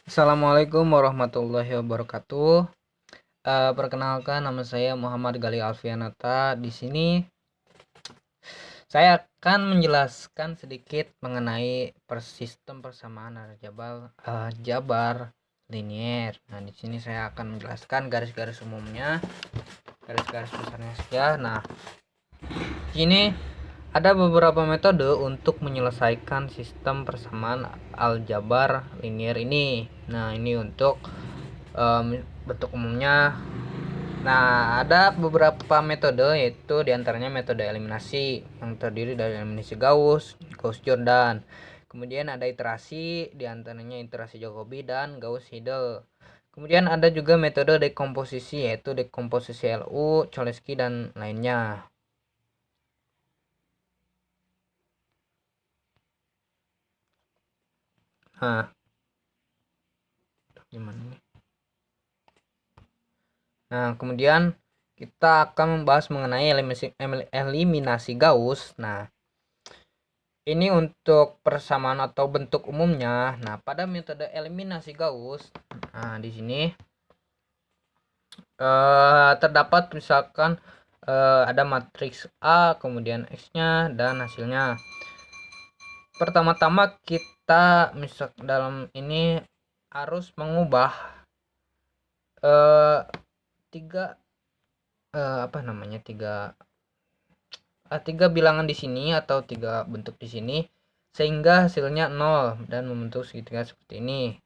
Assalamualaikum warahmatullahi wabarakatuh. Perkenalkan, nama saya Muhammad Gali Alfianata. Di sini saya akan menjelaskan sedikit mengenai sistem persamaan jabar linier. Nah, di sini saya akan menjelaskan garis-garis umumnya, garis-garis besarnya saja. Nah, ini ada beberapa metode untuk menyelesaikan sistem persamaan aljabar linier ini. Nah, ini untuk bentuk umumnya. Nah, ada beberapa metode, yaitu diantaranya metode eliminasi yang terdiri dari eliminasi Gauss-Jordan. Kemudian ada iterasi, diantaranya iterasi Jacobi dan Gauss-Seidel. Kemudian ada juga metode dekomposisi, yaitu dekomposisi Lu, Cholesky dan lainnya. Nah, gimana nih? Nah, kemudian kita akan membahas mengenai eliminasi Gauss. Nah, ini untuk persamaan atau bentuk umumnya. Nah, pada metode eliminasi Gauss, nah di sini terdapat misalkan ada matriks A, kemudian X-nya dan hasilnya. Pertama-tama kita misal dalam ini harus mengubah tiga tiga bilangan di sini atau tiga bentuk di sini sehingga hasilnya 0 dan membentuk segitiga seperti ini.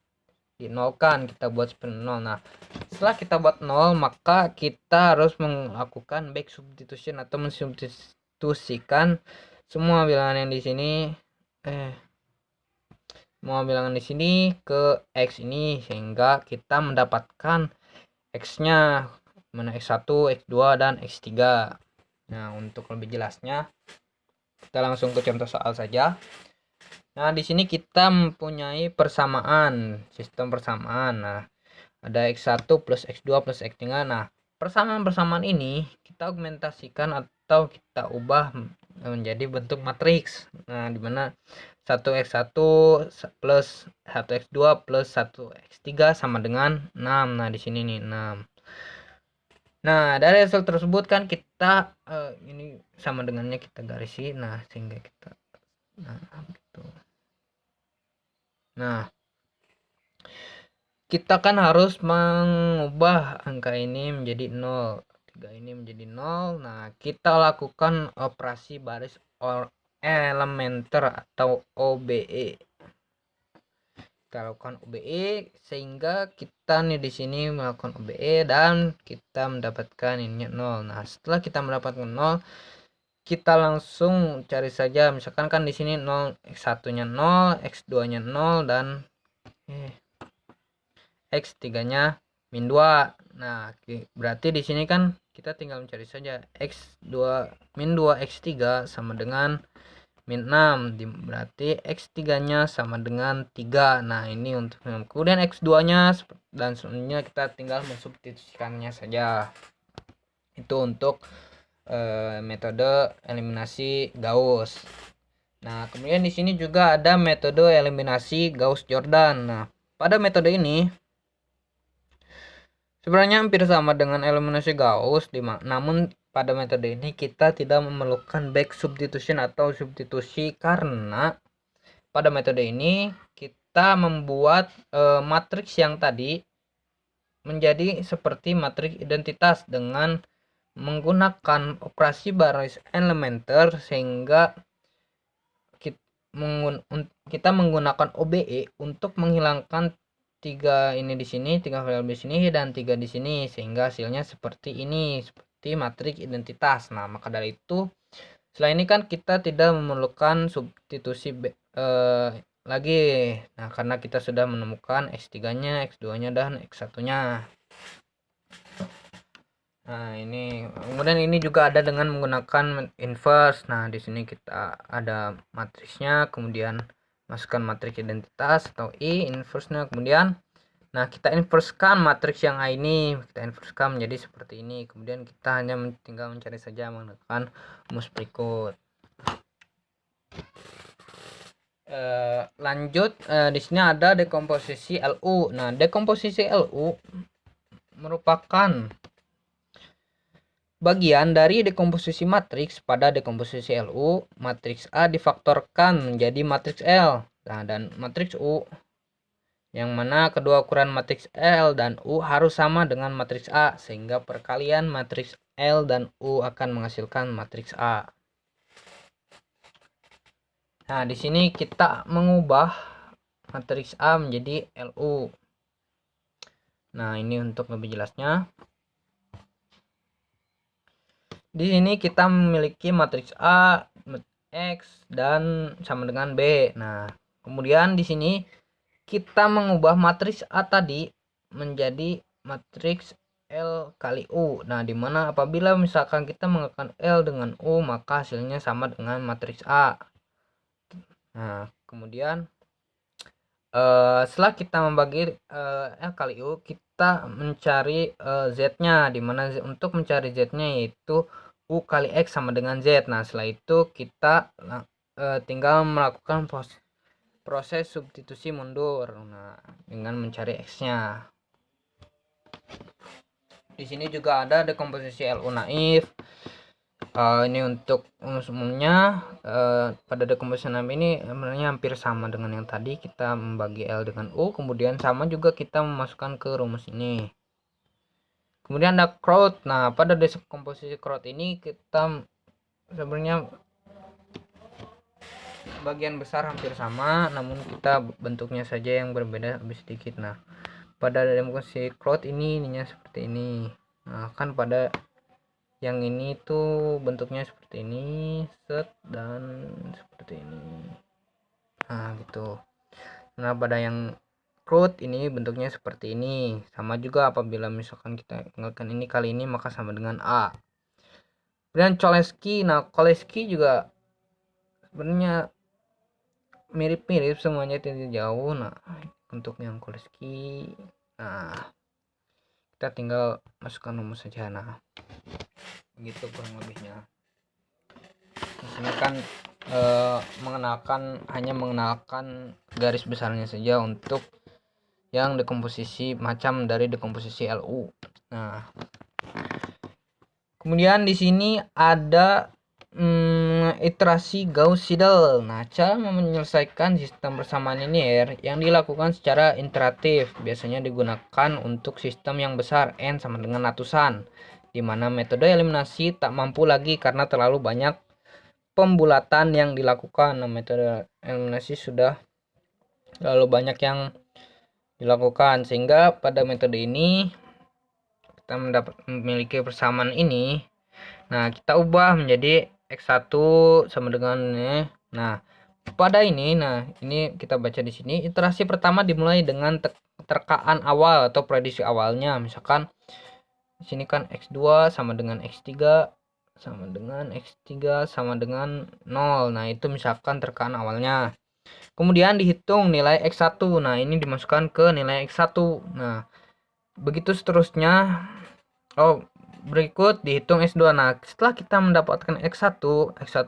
Dinolkan, kita buat seperti 0. Nah, setelah kita buat 0, maka kita harus melakukan back substitution atau mensubstitusikan semua bilangan yang di sini ke X ini sehingga kita mendapatkan X-nya mana X1, X2 dan X3. Nah, untuk lebih jelasnya kita langsung ke contoh soal saja. Nah, di sini kita mempunyai sistem persamaan. Nah, ada X1 plus X2 plus X3. Nah, persamaan-persamaan ini kita augmentasikan atau kita ubah menjadi bentuk matriks. Nah, di mana 1x1 plus 1x2 plus 1x3 sama dengan 6. Nah, di sini nih 6. Nah, dari hasil tersebut kan kita ini sama dengannya kita garisi. Nah, sehingga kita gitu. Nah, kita kan harus mengubah angka ini menjadi 0, 3 ini menjadi 0. Nah, kita lakukan operasi baris elementer atau OBE. Kita lakukan OBE sehingga kita nih di sini melakukan OBE dan kita mendapatkan ini 0. Nah, setelah kita mendapatkan 0, kita langsung cari saja, misalkan kan di sini 0, X1-nya 0, X2-nya 0 dan X3-nya min 2. Nah, berarti di sini kan kita tinggal mencari saja X2 min 2 X3 sama dengan min 6. Berarti X3-nya sama dengan 3. Nah, ini untuk kemudian X2-nya dan selanjutnya kita tinggal mensubstitusikannya saja. Itu untuk metode eliminasi Gauss. Nah, kemudian di sini juga ada metode eliminasi Gauss-Jordan. Nah, pada metode ini sebenarnya hampir sama dengan eliminasi Gauss, namun pada metode ini kita tidak memerlukan back substitution atau substitusi karena pada metode ini kita membuat matriks yang tadi menjadi seperti matriks identitas dengan menggunakan operasi baris elementer sehingga kita menggunakan OBE untuk menghilangkan 3 ini di sini, 3 variabel di sini dan 3 di sini sehingga hasilnya seperti ini, seperti matriks identitas. Nah, maka dari itu selain ini kan kita tidak memerlukan substitusi lagi. Nah, karena kita sudah menemukan X3-nya, X2-nya dan X1-nya. Nah, ini kemudian ini juga ada dengan menggunakan inverse. Nah, di sini kita ada matriksnya, kemudian masukkan matriks identitas atau inverse-nya, kemudian nah kita inversekan matriks yang A ini, kita inversekan menjadi seperti ini. Kemudian kita hanya tinggal mencari saja menggunakan rumus berikut. Lanjut, di sini ada dekomposisi Lu. Nah, dekomposisi Lu merupakan bagian dari dekomposisi matriks. Pada dekomposisi Lu, matriks A difaktorkan menjadi matriks L. Nah, dan matriks U, yang mana kedua ukuran matriks L dan U harus sama dengan matriks A, sehingga perkalian matriks L dan U akan menghasilkan matriks A. Nah, di sini kita mengubah matriks A menjadi Lu. Nah, ini untuk lebih jelasnya. Di sini kita memiliki matriks A, X, dan sama dengan B. Nah, kemudian di sini kita mengubah matriks A tadi menjadi matriks L kali U. Nah, dimana apabila misalkan kita menggunakan L dengan U, maka hasilnya sama dengan matriks A. Nah, kemudian setelah kita membagi L kali U, kita mencari Z-nya, dimana untuk mencari Z-nya yaitu U kali X sama dengan Z. Nah, setelah itu kita tinggal melakukan proses substitusi mundur, nah, dengan mencari X-nya. Di sini juga ada dekomposisi Lu naif. Ini untuk umumnya pada dekomposisi naif ini sebenarnya hampir sama dengan yang tadi. Kita membagi L dengan U, kemudian sama juga kita memasukkan ke rumus ini. Kemudian ada crowd. Nah, pada dekomposisi crowd ini kita sebenarnya bagian besar hampir sama, namun kita bentuknya saja yang berbeda lebih sedikit. Nah, pada dekomposisi crowd ini ininya seperti ini. Nah, kan pada yang ini tuh bentuknya seperti ini, set, dan seperti ini. Nah, gitu. Nah, pada yang crowd ini bentuknya seperti ini. Sama juga apabila misalkan kita tinggalkan ini kali ini, maka sama dengan A. Kemudian Cholesky. Nah, Cholesky juga sebenarnya mirip-mirip, semuanya tidak jauh. Nah, untuk yang Cholesky, nah, kita tinggal masukkan rumus saja. Nah, begitu kurang lebihnya. Di sini kan hanya mengenalkan garis besarnya saja untuk yang dekomposisi macam dari dekomposisi Lu. Nah, kemudian di sini ada iterasi Gauss-Seidel. Nah, cara menyelesaikan sistem persamaan linier yang dilakukan secara iteratif biasanya digunakan untuk sistem yang besar n sama dengan ratusan, di mana metode eliminasi tak mampu lagi karena terlalu banyak pembulatan yang dilakukan. Nah, metode eliminasi sudah terlalu banyak yang dilakukan, sehingga pada metode ini kita memiliki persamaan ini. Nah, kita ubah menjadi X1 sama dengan ini. Nah, pada ini, nah ini kita baca di sini, iterasi pertama dimulai dengan terkaan awal atau prediksi awalnya. Misalkan di sini kan X2 sama dengan X3 sama dengan X3 sama dengan 0. Nah, itu misalkan terkaan awalnya. Kemudian dihitung nilai X1. Nah, ini dimasukkan ke nilai X1. Nah, begitu seterusnya. Berikut dihitung X2. Nah, setelah kita mendapatkan X1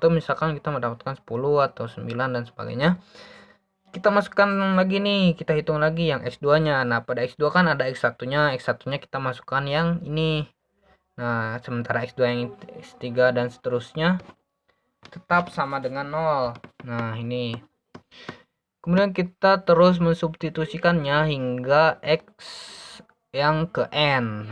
misalkan kita mendapatkan 10 atau 9 dan sebagainya, kita masukkan lagi nih, kita hitung lagi yang X2-nya. Nah, pada X2 kan ada X1-nya, X1-nya kita masukkan yang ini. Nah, sementara X2 yang X3 dan seterusnya tetap sama dengan 0. Nah, ini. Kemudian kita terus mensubstitusikannya hingga X yang ke N.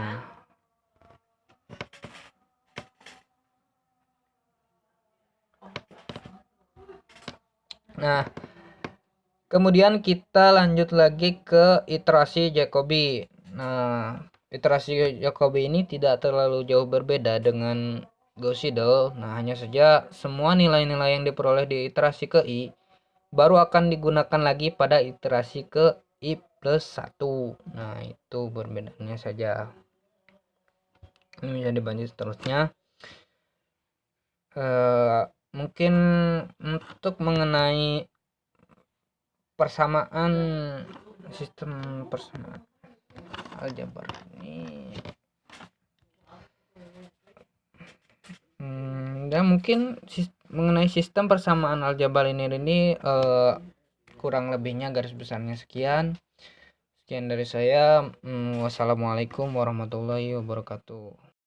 Nah, kemudian kita lanjut lagi ke iterasi Jacobi. Nah, iterasi Jacobi ini tidak terlalu jauh berbeda dengan Gauss-Seidel. Nah, hanya saja semua nilai-nilai yang diperoleh di iterasi ke I baru akan digunakan lagi pada iterasi ke I plus 1. Nah, itu perbedaannya saja. Ini bisa dibantu seterusnya. Mungkin untuk mengenai persamaan sistem persamaan aljabar ini dan mungkin mengenai sistem persamaan aljabar ini kurang lebihnya garis besarnya sekian. Sekian dari saya. Wassalamualaikum warahmatullahi wabarakatuh.